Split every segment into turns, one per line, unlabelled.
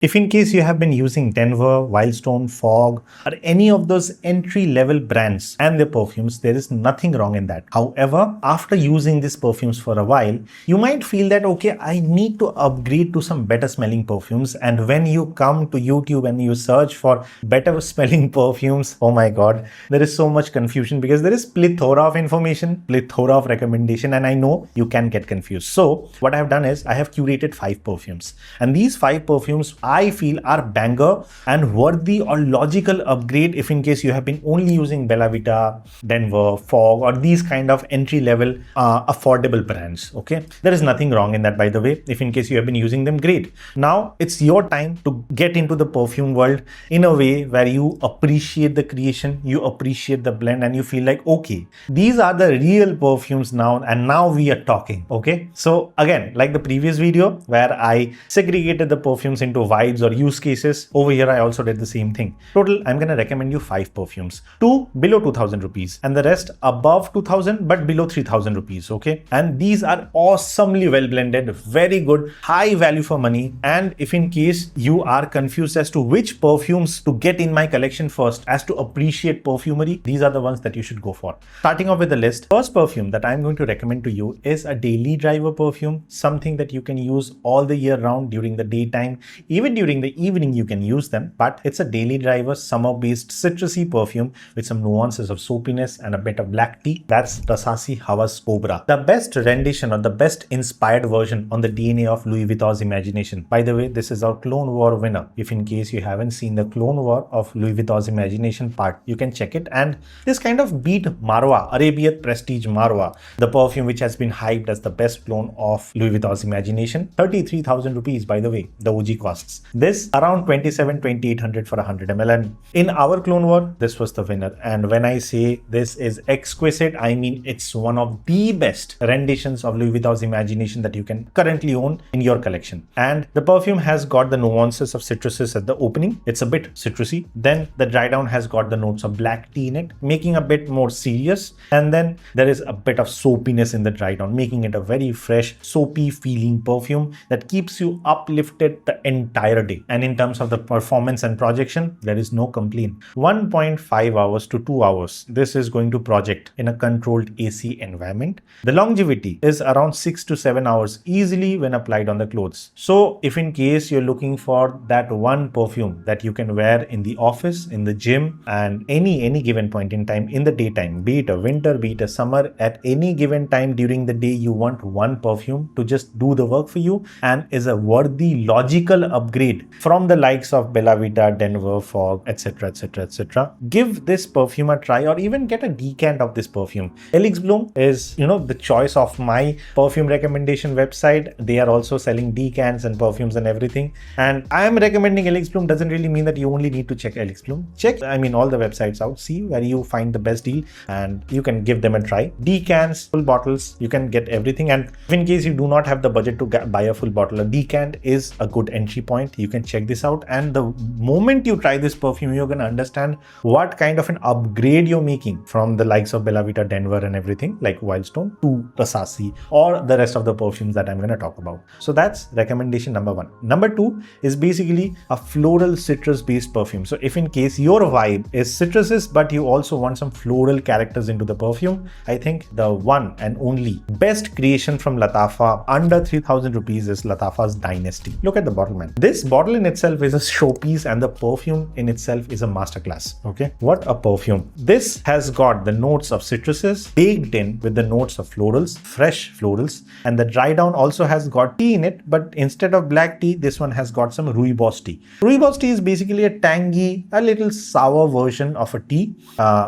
If in case you have been using Denver, Wildstone, Fog, or any of those entry-level brands and their perfumes, there is nothing wrong in that. However, after using these perfumes for a while, you might feel that, okay, I need to upgrade to some better smelling perfumes. And when you come to YouTube and you search for better smelling perfumes, oh my God, there is so much confusion because there is plethora of information, plethora of recommendation, and I know you can get confused. So what I have done is I have curated 5 perfumes, and these 5 perfumes I feel are banger and worthy or logical upgrade if in case you have been only using Bella Vita, Denver, Fog, or these kind of entry-level affordable brands. Okay, there is nothing wrong in that, by the way. If in case you have been using them, great. Now it's your time to get into the perfume world in a way where you appreciate the creation, you appreciate the blend, and you feel like, okay, these are the real perfumes now, and now we are talking. Okay, so again, like the previous video where I segregated the perfumes into vibes or use cases, over here I also did the same thing. Total, I'm gonna recommend you 5 perfumes, 2 below 2000 rupees and the rest above 2000 but below 3000 rupees. Okay, and these are awesomely well blended, very good, high value for money. And if in case you are confused as to which perfumes to get in my collection first, as to appreciate perfumery, these are the ones that you should go for. Starting off with the list, first perfume that I'm going to recommend to you is a daily driver perfume, something that you can use all the year round during the daytime. Even during the evening you can use them, but it's a daily driver, summer-based citrusy perfume with some nuances of soapiness and a bit of black tea. That's Rasasi Hawas Kobra. The best rendition or the best inspired version on the DNA of Louis Vuitton's imagination. By the way, this is our Clone War winner. If in case you haven't seen the Clone War of Louis Vuitton's imagination part, you can check it. And this kind of beat Marwa, Arabian Prestige Marwa, the perfume which has been hyped as the best clone of Louis Vuitton's imagination. 33,000 rupees, by the way, the OG costs. This around 2800 for 100 ml, and in our Clone War this was the winner. And when I say this is exquisite, I mean it's one of the best renditions of Louis Vuitton's imagination that you can currently own in your collection. And the perfume has got the nuances of citruses at the opening, it's a bit citrusy, then the dry down has got the notes of black tea in it, making a bit more serious, and then there is a bit of soapiness in the dry down, making it a very fresh soapy feeling perfume that keeps you uplifted the entire day. And in terms of the performance and projection, there is no complaint. 1.5 hours to 2 hours this is going to project in a controlled AC environment. The longevity is around 6 to 7 hours easily when applied on the clothes. So if in case you're looking for that one perfume that you can wear in the office, in the gym, and any given point in time in the daytime, be it a winter, be it a summer, at any given time during the day, you want one perfume to just do the work for you and is a worthy logical upgrade from the likes of Bella Vita, Denver, Fog, etc, etc, etc. Give this perfume a try, or even get a decant of this perfume. Elixbloom is, the choice of my perfume recommendation website. They are also selling decants and perfumes and everything. And I am recommending Elixbloom doesn't really mean that you only need to check Elixbloom. Check, all the websites out, see where you find the best deal, and you can give them a try. Decants, full bottles, you can get everything. And if in case you do not have the budget to buy a full bottle, a decant is a good entry point. You can check this out, and the moment you try this perfume, you're going to understand what kind of an upgrade you're making from the likes of Bella Vita, Denver, and everything like Wildstone to Rasasi or the rest of the perfumes that I'm going to talk about. So that's recommendation number 1. Number 2 is basically a floral citrus based perfume. So if in case your vibe is citruses but you also want some floral characters into the perfume, I think the one and only best creation from Lattafa under 3000 rupees is Lattafa's Dynasty. Look at the bottle, man. This bottle in itself is a showpiece, and the perfume in itself is a masterclass. Okay, what a perfume. This has got the notes of citruses baked in with the notes of florals, fresh florals, and the dry down also has got tea in it, but instead of black tea, this one has got some rooibos tea. Rooibos tea is basically a tangy, a little sour version of a tea,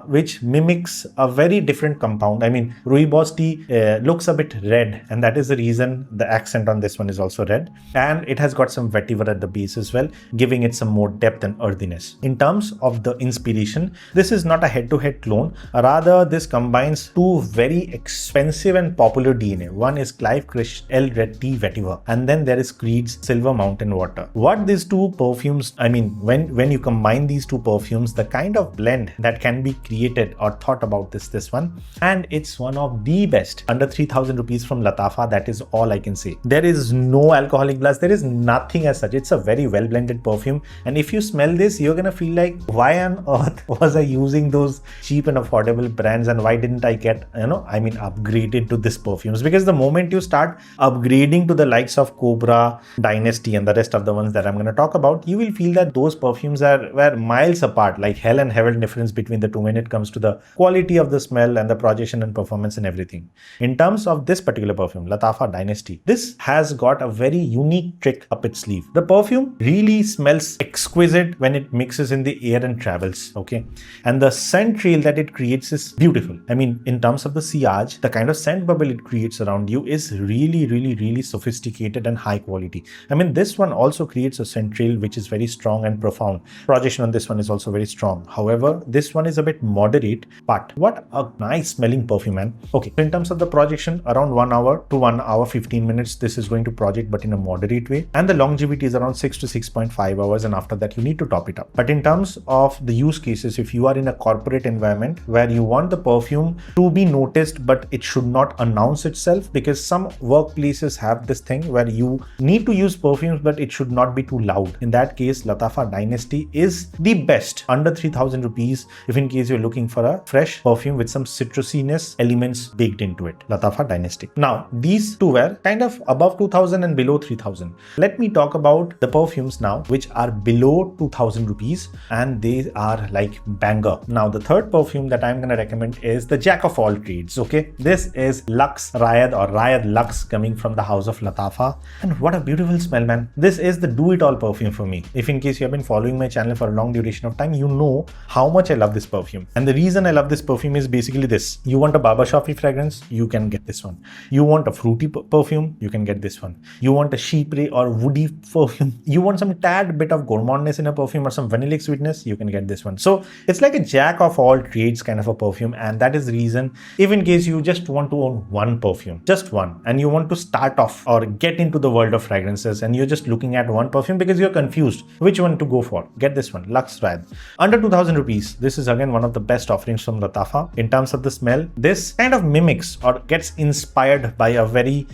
which mimics a very different compound. Rooibos tea looks a bit red, and that is the reason the accent on this one is also red. And it has got some vetiver at the base as well, giving it some more depth and earthiness. In terms of the inspiration, this is not a head-to-head clone. Rather, this combines two very expensive and popular DNA. One is Clive Christelle Red Tea Vetiver, and then there is Creed's Silver Mountain Water. What these two perfumes, when you combine these two perfumes, the kind of blend that can be created or thought about this one, and it's one of the best under 3000 rupees from Lattafa. That is all I can say. There is no alcoholic blast. There is nothing as such. It's a very well blended perfume. And if you smell this, you're gonna feel like, why on earth was I using those cheap and affordable brands, and why didn't I get, upgraded to this perfumes? Because the moment you start upgrading to the likes of Kobra, Dynasty, and the rest of the ones that I'm gonna talk about, you will feel that those perfumes were miles apart, like hell and heaven difference between the two when it comes to the quality of the smell and the projection and performance and everything. In terms of this particular perfume, Lattafa Dynasty, this has got a very unique trick up its sleeve. The perfume really smells exquisite when it mixes in the air and travels, okay? And the scent trail that it creates is beautiful. I mean, in terms of the sillage, the kind of scent bubble it creates around you is really sophisticated and high quality. I mean, this one also creates a scent trail which is very strong and profound. Projection on this one is also very strong. However, this one is a bit moderate, but what a nice smelling perfume, man. Okay, in terms of the projection, around 1 hour to 1 hour 15 minutes this is going to project, but in a moderate way, and the longevity is around 6 to 6.5 hours, and after that you need to top it up. But in terms of the use cases, if you are in a corporate environment where you want the perfume to be noticed but it should not announce itself, because some workplaces have this thing where you need to use perfumes but it should not be too loud. In that case, Lattafa Dynasty is the best under 3,000 rupees if in case you're looking for a fresh perfume with some citrusiness elements baked into it. Lattafa Dynasty. Now, these two were kind of above 2,000 and below 3,000. Let me talk about the perfumes now which are below 2,000 rupees, and they are like banger. Now, the third perfume that I'm gonna recommend is the jack of all trades, okay? This is Luxe Raed, or Raed Luxe, coming from the house of Lattafa. And what a beautiful smell, man. This is the do-it-all perfume for me. If in case you have been following my channel for a long duration of time, you know how much I love this perfume. And the reason I love this perfume is basically this. You want a barbershoppy fragrance, you can get this one. You want a fruity perfume, you can get this one. You want a chypre or woody perfume, you want some tad bit of gourmandness in a perfume or some vanillic sweetness, you can get this one. So it's like a jack of all trades kind of a perfume, and that is the reason, if in case you just want to own one perfume, just one, and you want to start off or get into the world of fragrances, and you're just looking at one perfume because you're confused which one to go for, get this one, Luxe Raed. Under 2,000 rupees, this is again one of the best offerings from Lattafa. In terms of the smell, this kind of mimics or gets inspired by a very,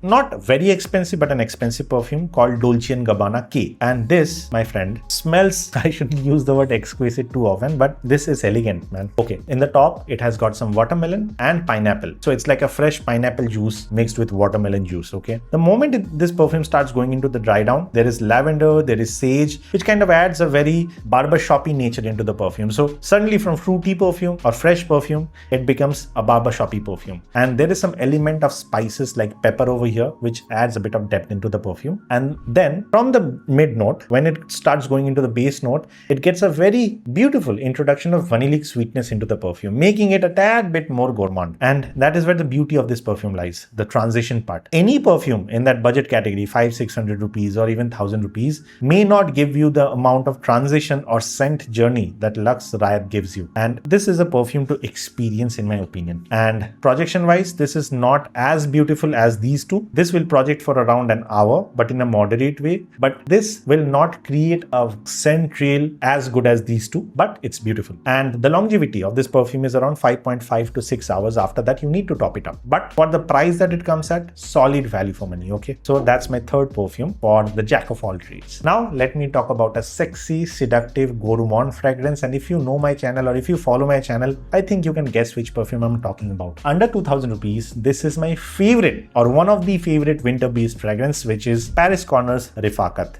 not very expensive, but an expensive perfume called Dolce & Gabbana K. And this, my friend, smells, I shouldn't use the word exquisite too often, but this is elegant, man. Okay, in the top, it has got some watermelon and pineapple. So it's like a fresh pineapple juice mixed with watermelon juice, okay? The moment this perfume starts going into the dry down, there is lavender, there is sage, which kind of adds a very barbershoppy nature into the perfume. So suddenly from fruity perfume or fresh perfume, it becomes a barbershoppy perfume. And there is some element of spices like pepper over here, which adds a bit of depth into the perfume. And then from the mid note, when it starts going into the base note, it gets a very beautiful introduction of vanillic sweetness into the perfume, making it a tad bit more gourmand. And that is where the beauty of this perfume lies, the transition part. Any perfume in that budget category, 500-600 rupees or even 1,000 rupees, may not give you the amount of transition or scent journey that Luxe Raed gives you. And this is a perfume to experience, in my opinion. And projection wise, this is not as beautiful as these two. This will project for around an hour, but in a moderate way. But this will not create a scent trail as good as these two, but it's beautiful. And the longevity of this perfume is around 5.5 to 6 hours. After that, you need to top it up. But for the price that it comes at, solid value for money, okay? So that's my third perfume for the jack of all trades. Now, let me talk about a sexy, seductive, gourmand fragrance. And if you know my channel or if you follow my channel, I think you can guess which perfume I'm talking about. Under 2,000 rupees, this is my favorite or one of the favorite winter-based fragrance, which is Paris Corner's Rifaaqat.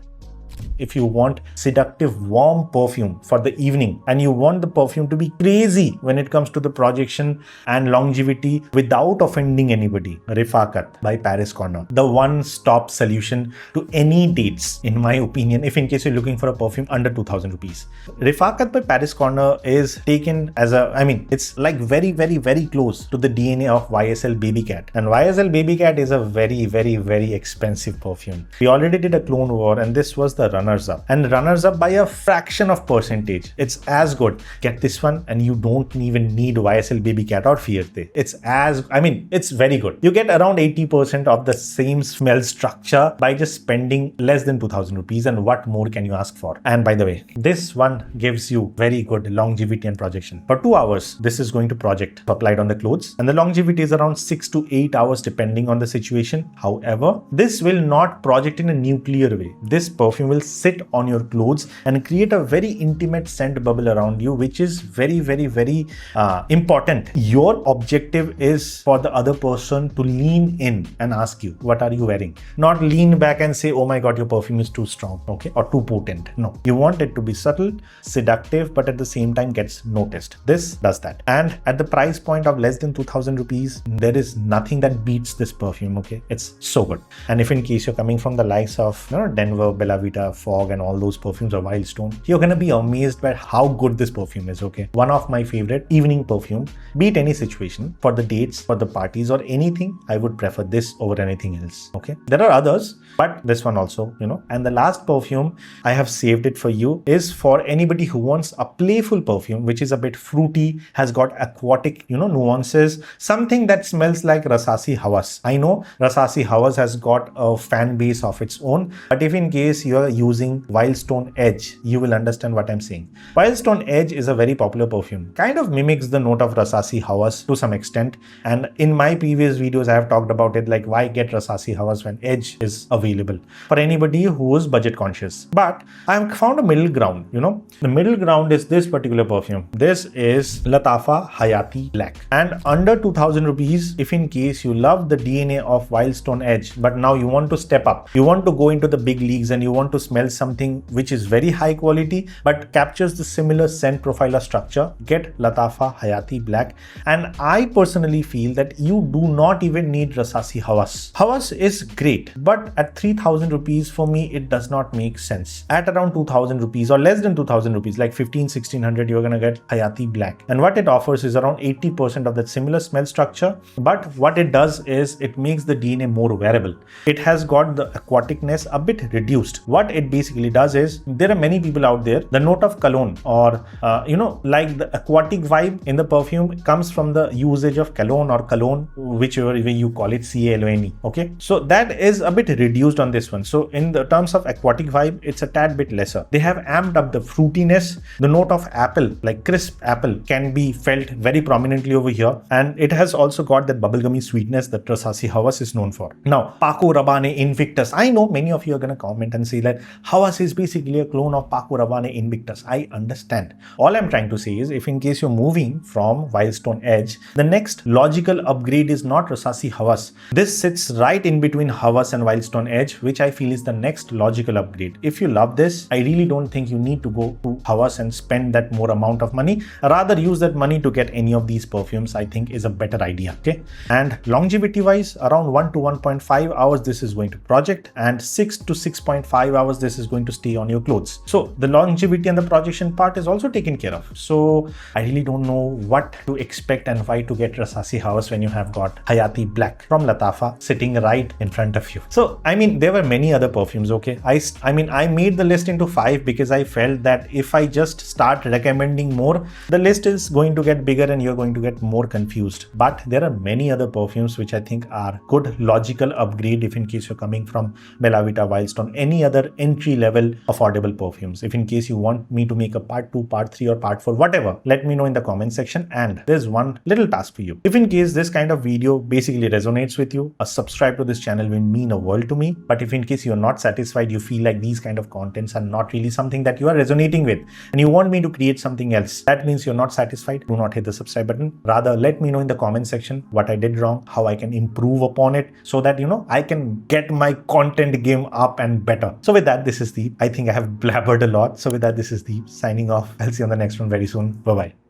If you want seductive warm perfume for the evening and you want the perfume to be crazy when it comes to the projection and longevity without offending anybody, Rifaaqat by Paris Corner, the one-stop solution to any dates, in my opinion, if in case you're looking for a perfume under 2,000 rupees. Rifaaqat by Paris Corner is taken as it's like very close to the DNA of YSL Baby Cat. And YSL Baby Cat is a very expensive perfume. We already did a clone war and this was the run runners up, and runners up by a fraction of percentage. It's as good. Get this one and you don't even need YSL Baby Cat or Fierte. It's very good. You get around 80% of the same smell structure by just spending less than 2000 rupees, and what more can you ask for? And by the way, this one gives you very good longevity and projection. For 2 hours, this is going to project applied on the clothes, and the longevity is around 6 to 8 hours depending on the situation. However, this will not project in a nuclear way. This perfume will sit on your clothes and create a very intimate scent bubble around you, which is very, very, very important. Your objective is for the other person to lean in and ask you, what are you wearing? Not lean back and say, oh my God, your perfume is too strong, okay, or too potent. No, you want it to be subtle, seductive, but at the same time gets noticed. This does that. And at the price point of less than 2000 rupees, there is nothing that beats this perfume, okay? It's so good. And if in case you're coming from the likes of Denver, Bella Vita, Fog, and all those perfumes, or Wildstone, you're gonna be amazed by how good this perfume is, okay? One of my favorite evening perfume. Beat any situation, for the dates, for the parties, or anything, I would prefer this over anything else, okay? There are others, but this one also, And the last perfume, I have saved it for you, is for anybody who wants a playful perfume, which is a bit fruity, has got aquatic, nuances, something that smells like Rasasi Hawas. I know Rasasi Hawas has got a fan base of its own, but if in case you're using Wildstone Edge, you will understand what I'm saying. Wildstone Edge is a very popular perfume, kind of mimics the note of Rasasi Hawas to some extent, and in my previous videos I have talked about it, like why get Rasasi Hawas when Edge is available for anybody who is budget conscious. But I have found a middle ground. The middle ground is this particular perfume. This is Lattafa Hayati Black, and under 2000 rupees, if in case you love the DNA of Wildstone Edge, but now you want to step up, you want to go into the big leagues, and you want to smell something which is very high quality but captures the similar scent profile or structure, get Lattafa Hayati Black. And I personally feel that you do not even need Rasasi Hawas. Hawas is great, but at 3000 rupees, for me, it does not make sense. At around 2000 rupees or less than 2000 rupees, like 1600, you're gonna get Hayati Black. And what it offers is around 80% of that similar smell structure, but what it does is it makes the DNA more wearable. It has got the aquaticness a bit reduced. What it basically does is, there are many people out there, the note of cologne or, like the aquatic vibe in the perfume comes from the usage of cologne or cologne, whichever way you call it, CALONE, okay? So that is a bit reduced on this one. So in the terms of aquatic vibe, it's a tad bit lesser. They have amped up the fruitiness. The note of apple, like crisp apple, can be felt very prominently over here, and it has also got that bubblegummy sweetness that Rasasi Hawas is known for. Now, Paco Rabanne Invictus. I know many of you are gonna comment and say that Hawas is basically a clone of Paco Rabanne Invictus. I understand. All I'm trying to say is, if in case you're moving from Wildstone Edge, the next logical upgrade is not Rasasi Hawas. This sits right in between Hawas and Wildstone Edge, which I feel is the next logical upgrade. If you love this, I really don't think you need to go to Hawas and spend that more amount of money. Rather use that money to get any of these perfumes, I think is a better idea, okay? And longevity wise, around 1 to 1.5 hours this is going to project, and 6 to 6.5 hours this is going to stay on your clothes. So the longevity and the projection part is also taken care of. So I really don't know what to expect and why to get Rasasi Hawas when you have got Hayati Black from Lattafa sitting right in front of you. So there were many other perfumes, okay? I made the list into 5 because I felt that if I just start recommending more, the list is going to get bigger and you're going to get more confused. But there are many other perfumes which I think are good logical upgrade if in case you're coming from Bella Vita, Wildstone, any other entry level affordable perfumes. If in case you want me to make a part 2, part 3 or part 4, whatever, let me know in the comment section. And there's one little task for you. If in case this kind of video basically resonates with you, a subscribe to this channel will mean a world to me. But if in case you're not satisfied, you feel like these kind of contents are not really something that you are resonating with and you want me to create something else, that means you're not satisfied, do not hit the subscribe button. Rather, let me know in the comment section what I did wrong, how I can improve upon it, so that I can get my content game up and better. So with that, this is Deep. I think I have blabbered a lot. So with that, this is Deep signing off. I'll see you on the next one very soon. Bye bye.